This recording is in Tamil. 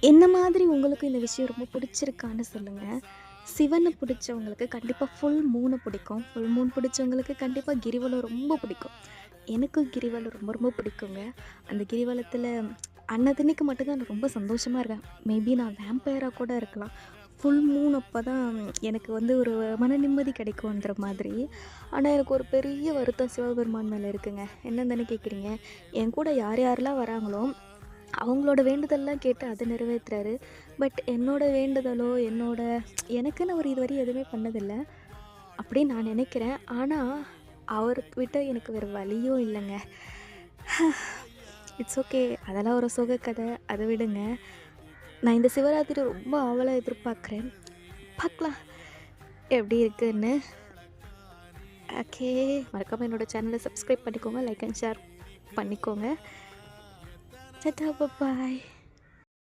என்ன மாதிரி உங்களுக்கும் இந்த விஷயம் ரொம்ப பிடிச்சிருக்கான்னு சொல்லுங்கள். சிவனை பிடிச்சவங்களுக்கு கண்டிப்பாக ஃபுல் மூனை பிடிக்கும். ஃபுல் மூன் பிடிச்சவங்களுக்கு கண்டிப்பாக கிரிவலம் ரொம்ப பிடிக்கும். எனக்கும் கிரிவலம் ரொம்ப ரொம்ப பிடிக்குங்க. அந்த கிரிவலத்தில் அன்னத்தன்னைக்கு மட்டும்தான் நான் ரொம்ப சந்தோஷமாக இருக்கேன். மேபி நான் வேம்பயராக கூட இருக்கலாம். ஃபுல் மூன் அப்போ தான் எனக்கு வந்து ஒரு மன நிம்மதி கிடைக்குன்ற மாதிரி. ஆனால் எனக்கு ஒரு பெரிய வருத்தம் சிவபெருமான் மேலே இருக்குங்க. என்னன்னு தானே கேட்குறீங்க? என் கூட யார் யாரெல்லாம் வராங்களோ அவங்களோட வேண்டுதல்லாம் கேட்டு அதை நிறைவேத்துறாரு. பட் என்னோட வேண்டுதலோ, எனக்குன்னு அவர் இதுவரையும் எதுவுமே பண்ணதில்ல. அப்படின்னு நான் நினைக்கிறேன். ஆனால் அவர் விட்ட எனக்கு வேறு வழியும் இல்லைங்க. It's okay. அதெல்லாம் ஒரு சோக கதை. அதை விடுங்க. நான் இந்த சிவராத்திரி ரொம்ப ஆவலா எதிர்பார்க்குறேன். பார்க்கலாம் எப்படி இருக்குன்னு. ஓகே. மறக்காமல் என்னோடய சேனலை சப்ஸ்கிரைப் பண்ணிக்கோங்க. லைக் அண்ட் ஷேர் பண்ணிக்கோங்க. டாடா, பாய்.